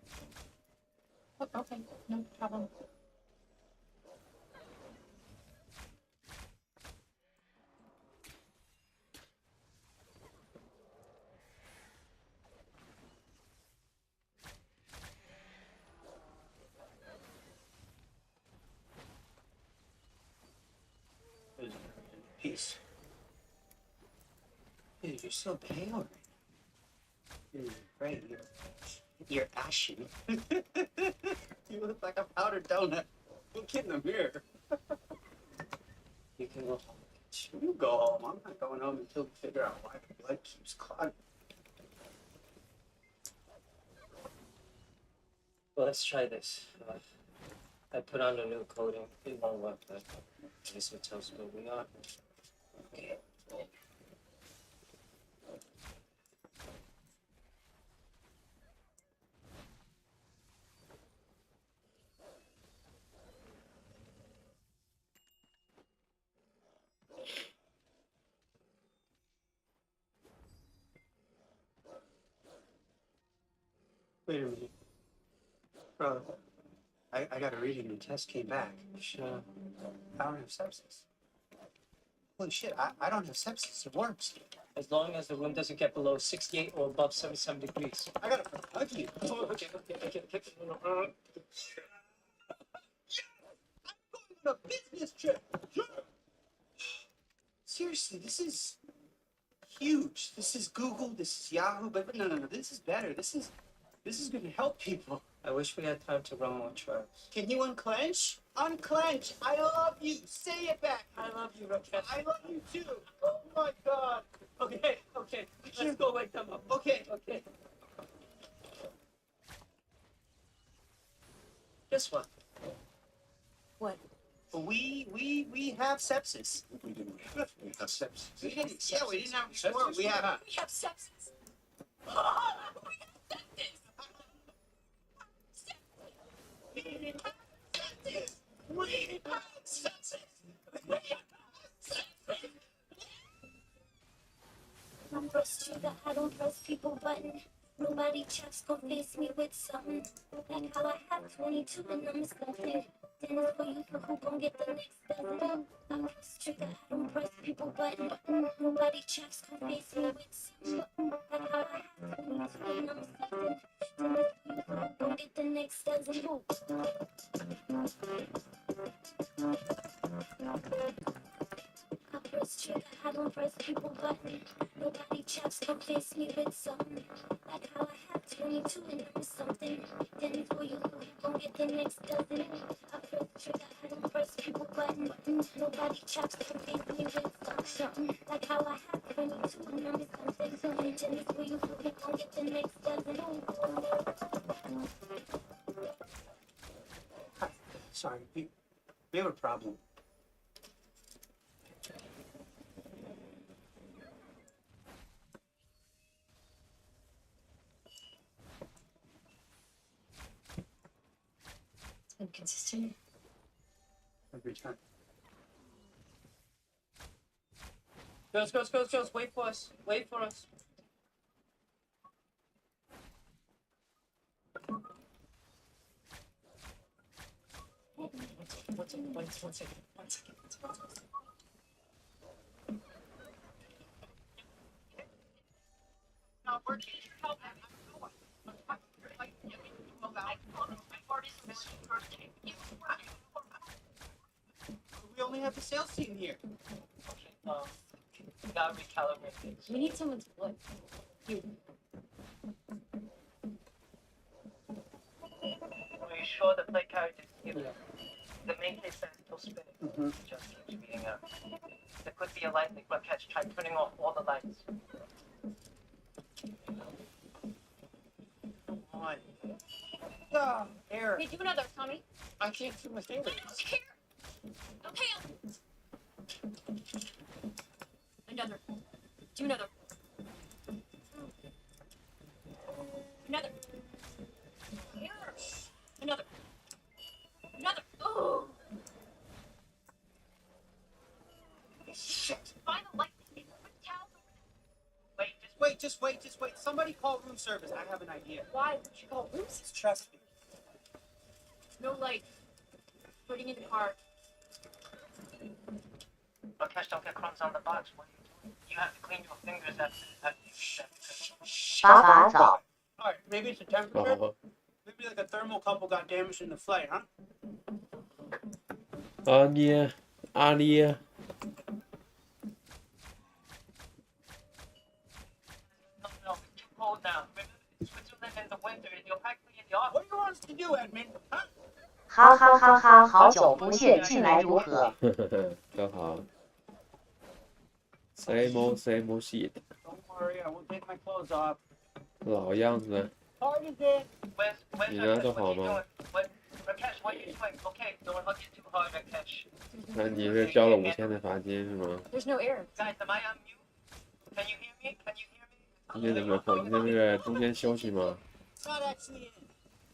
Oh, okay, no problem.
Jeez. Dude, you're so pale. Dude, right. You're ashy. You look like a powdered donut. Look in the mirror. You can go home. You go home. I'm not going home until we figure out why the blood keeps clogging.
Well, let's try this. I put on a new coating. It won't work, but at least it tells where we are. Okay.
Wait a minute. Bro, I got a reading. The test came back. Sure. I don't have sepsis. Holy shit, I don't have sepsis. It works.
As long as the room doesn't get below 68 or above 77 degrees.
I gotta hug you.
Oh, okay.
On a business trip. Seriously, this is huge. This is Google, this is Yahoo, but no, this is better. This is gonna help people.
I wish we had time to run more trials.
Can you unclench? Unclench. I love you. Say it back.
I love you, Rakesh.
I love you too. Oh my God.
Okay. Let's go wake them up.
Okay.
Guess what?
What?
We have sepsis.
We didn't have sepsis.
We didn't. Yeah, we didn't have before. We have.
We have sepsis.
I'm frustrated, I don't press people button. Nobody checks, gon' face me with something. Like how I have 22 and I'm stunting. Then it's for you, for who gon' get the next dozen. I press trigger, I don't press people button. Nobody checks, gon' face me with something. Like how I have 22 and I'm stunting. Then it's for you, for who gon' get the next dozen. I press trigger, I don't press people button. Nobody checks, gon' face me with something. Like how I have 22 and I'm something. Then it's for you, who gon' get the next dozen. I press trigger, I don't press people button. Nobody checks, gon' face me with something. Like how I have 22 and I'm something. Then it's for you, who gon' get the next dozen.
Hi. Sorry, we have a problem.
Inconsistent.
Every time.
Girls, wait for us. One second.
No, we're here to help. I've already submitted the first tape.
We only have the sales team here.
Okay, we gotta recalibrate things.
We need someone to look. You.
Are you sure the play character is here? The main case is still spinning. It just keeps reading out. There could be a light leak, but catch. Try turning off all the lights.
Come on. Oh, Eric.
Hey, do another, Tommy.
I can't feel my fingers.
I don't care. Okay. Another. Do another. Another. Another. Another. Oh.
Shit.
Find the light.
Just wait. Somebody call room service. I have an idea.
Why would you call room service?
Trust me.
No light. Putting in the car.
But catch, don't get crumbs on the box. What are you doing? You have to clean your fingers after you eat that.
Alright, maybe it's a temperature. Maybe like a thermocouple got damaged in the flight, huh?
Alia.
do, Edmund? Huh?
哈哈哈哈，好久不见，近来如何？
都好。Same old shit，
Don't worry, I won't take my clothes off.
老样子。
Hard is it?
你呢？都好吗？
Rakesh, what are you doing? Okay, don't hug it too hard, Rakesh.
那你是交了5000的罚金是吗？
There's no air.
Guys, am I on mute? Can you hear me? Can you hear me?
今天怎么口？今天是中间休息吗？
It's not actually in.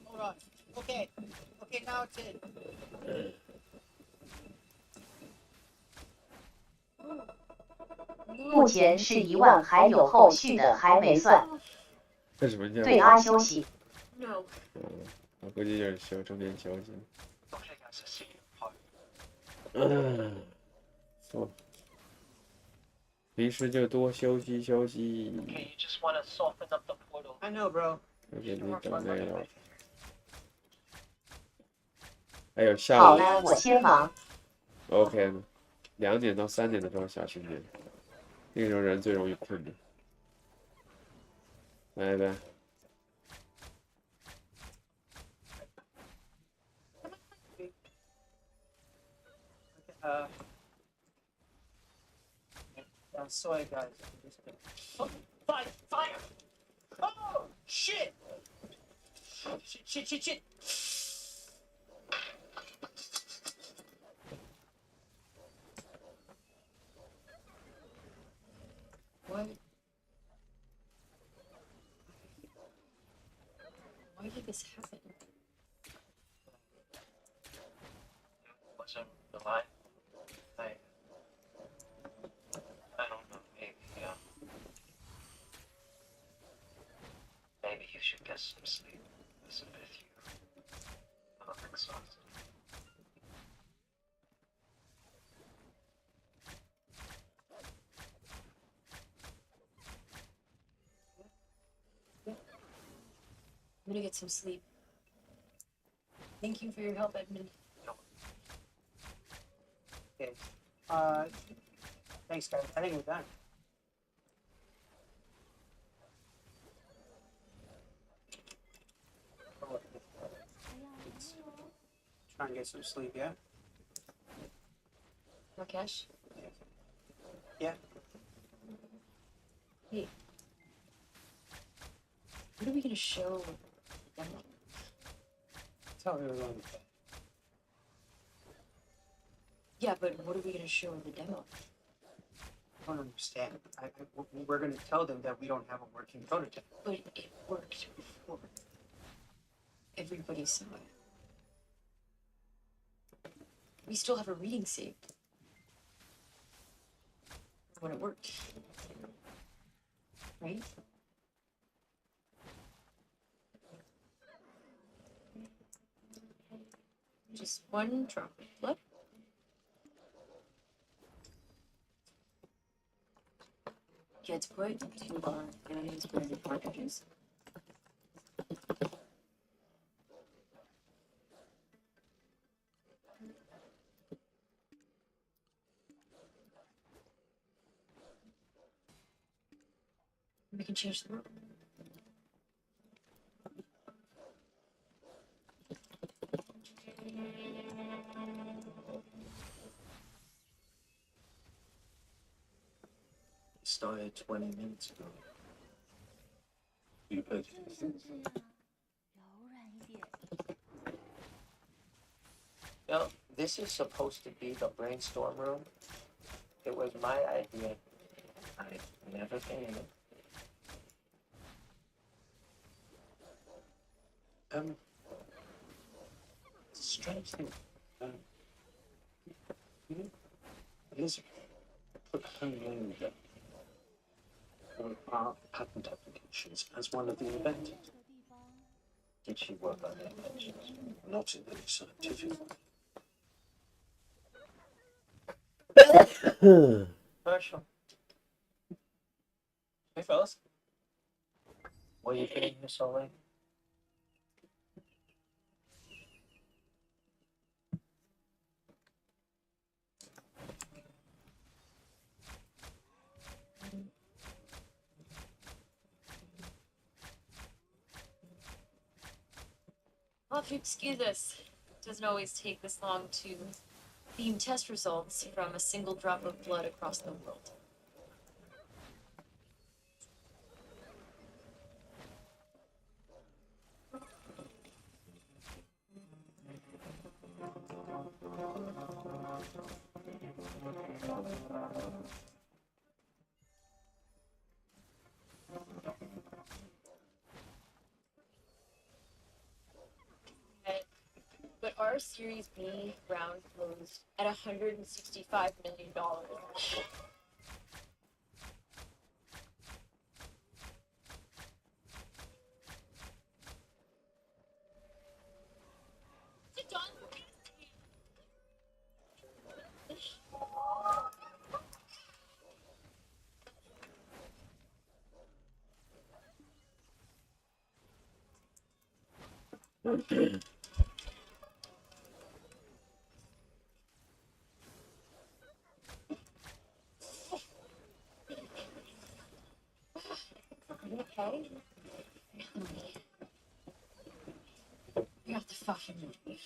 Hold on. Okay. Okay, now it's in.
目前是1万，还有后续的还没算。
这什么叫？
对啊，休息。
No.
我估计就是中间休息。
Okay, guys, I see you.
错。平时就多休息休息。
Okay, you just want to soften up the portal.
I know, bro.
我给你整那个。还有下午。
好了，我先忙。
OK 呢，2点到3点的时候小心点，那个时候人最容易困的。拜拜。
Sorry, guys. Oh, fire! Fire! Oh, shit! Shit!
What? Why did this happen?
Wasn't the line? I don't know. Maybe you should get some sleep. Elizabeth, you look exhausted.
I'm gonna get some sleep. Thank you for your help, Edmund.
Okay. Thanks, guys. I think we're done. Try and get some sleep, yeah?
Rakesh?
Yeah.
Hey. What are we gonna show the demo?
Tell everyone.
Yeah, but what are we gonna show in the demo?
I don't understand. We're going to tell them that we don't have a working prototype.
But it worked before. Everybody saw it. We still have a reading saved. When it worked. Right? Just one drop of blood. Gets put into our aliens branded cartridges. We can change the world.
Started 20 minutes ago. You heard anything?
Well, this is supposed to be the brainstorm room. It was my idea. I've never been in it.
Strange thing. Elizabeth put her name down on our patent applications as one of the inventors.
Did she work on the inventions?
Not in any scientific way.
Herschel. Hey, fellas. What are you doing here so late?
I'll have to excuse us. It doesn't always take this long to beam test results from a single drop of blood across the world. But our Series B round closed at $165 million. You okay? You have to fucking leave.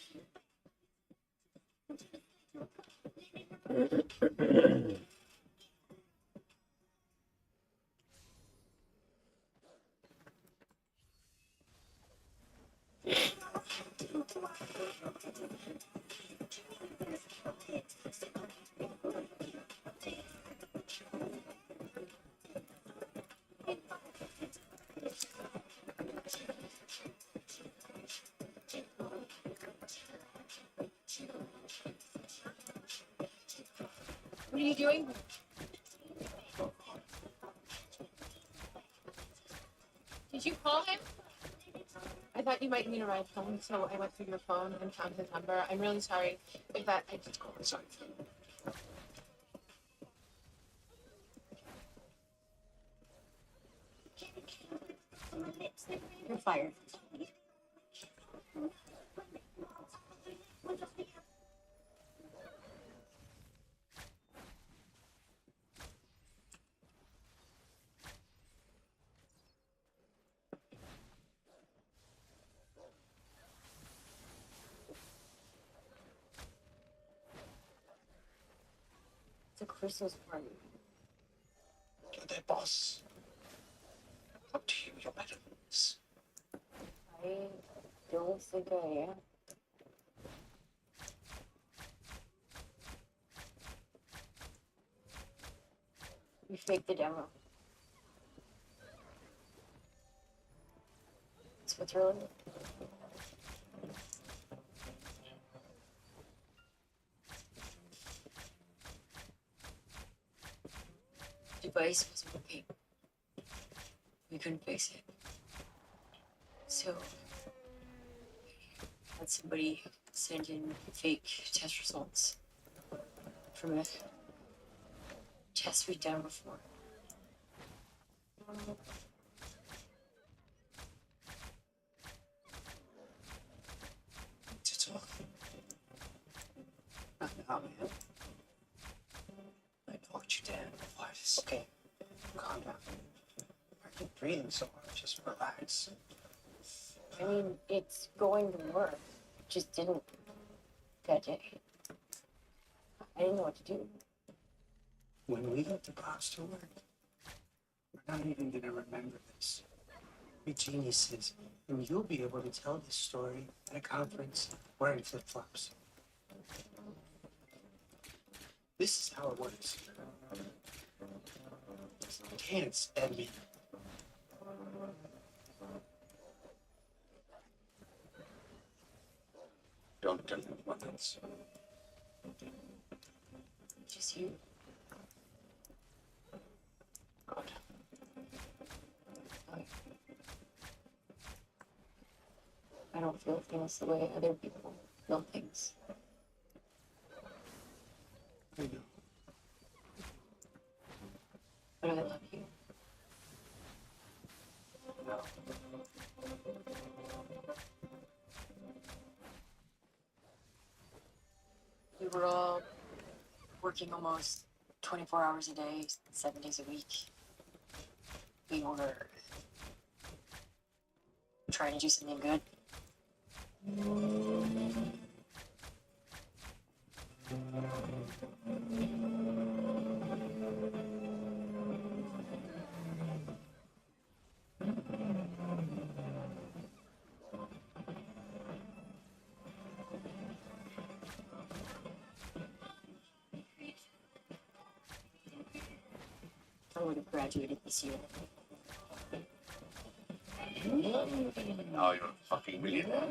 What are you doing? Did you call him? I thought you might need a ride home, so I went through your phone and found his number. I'm really sorry if that. I just called.
Sorry.
You're fired.
It's a Christmas party.
You're their boss. Up to you. You're better than this.
I don't think I am. You faked the demo. Switzerland. Device wasn't working. We couldn't fix it. So had somebody send in fake test results from a test we'd done before.
To talk. Not now, man. I know what you did. Wise.
Okay, calm down. Why are you breathing so hard? Just relax.
I mean, it's going to work. It just didn't that day. I didn't know what to do.
When we get the box to work, we're not even gonna remember this. We're geniuses, and you'll be able to tell this story at a conference wearing flip-flops. This is how it works. Dance, Edmund.
Don't tell anyone else.
Just you.
Good.
I don't feel things the way other people feel things.
I know.
But I love you.
No.
We were all working almost 24 hours a day, 7 days a week. We were trying to do something good. I would have graduated this year.
Now you're a fucking millionaire.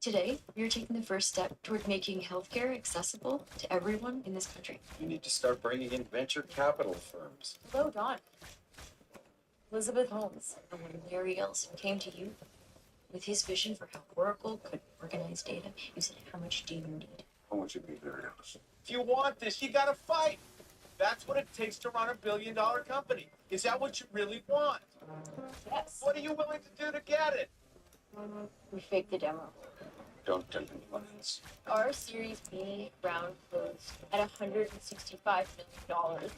Today, you're taking the first step toward making healthcare accessible to everyone in this country.
You need to start bringing in venture capital firms.
Hello, Dawn. Elizabeth Holmes, and when Larry Ellison came to you with his vision for how Oracle could organize data, you said, how much do you need?
How much you need there else?
If you want this, you gotta fight. That's what it takes to run a billion-dollar company. Is that what you really want?
Yes.
What are you willing to do to get it?
We faked the demo.
Don't tell anyone else.
Our Series B round closed at $165 million.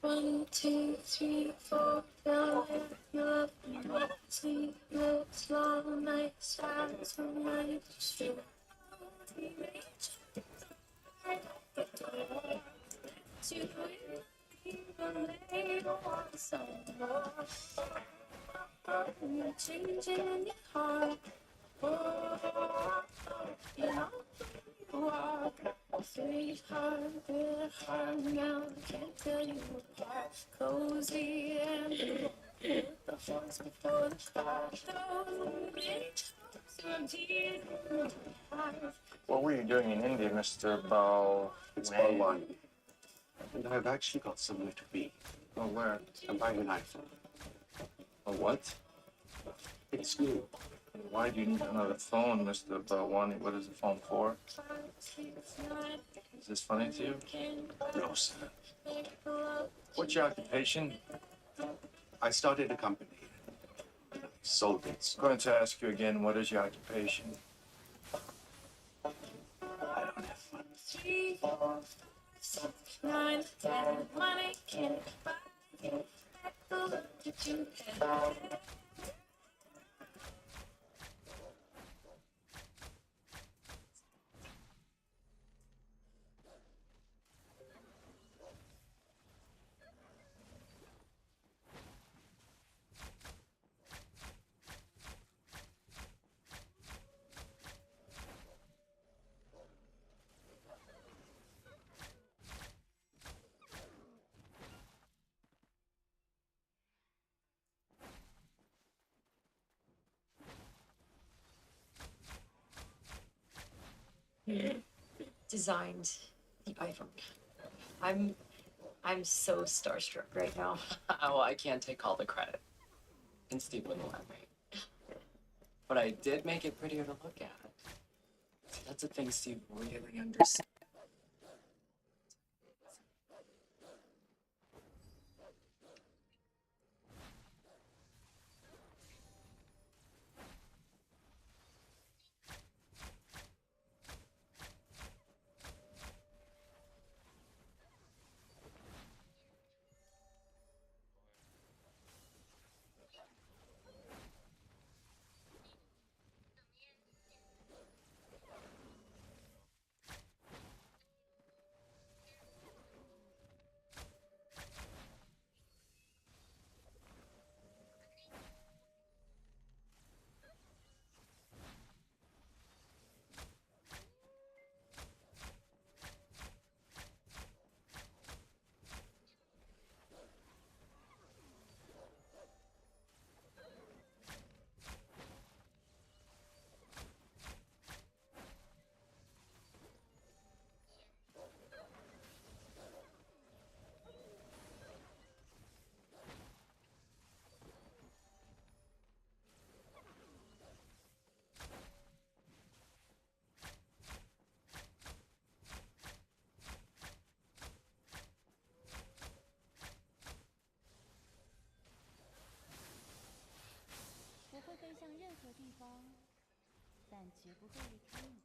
One, two, three, 4, 5, love, sleepless, long nights, silence, nights, changing in your heart. You know who are. Sweetheart, bit hard now, can't tell you apart. Cozy and the horse before the car.
What were you doing in India, Mr. Bow?
It's Balwani. And I've actually got somewhere to be.
Oh, where?
I'm buying an iPhone.
A what?
It's school.
Why do you need another phone, Mr. Balwani? What is the phone for? Is this funny to you?
No, sir.
What's your occupation?
I started a company. I sold it.
I'm going to ask you again, what is your occupation?
I don't have money.
3, 4, 6, 9, 10, money can't buy you back the look that you had.
Designed the iPhone. I'm so starstruck right now.
Oh, I can't take all the credit. And Steve wouldn't let me. But I did make it prettier to look at. See, that's a thing Steve really understands.
向任何地方，但绝不会离开你。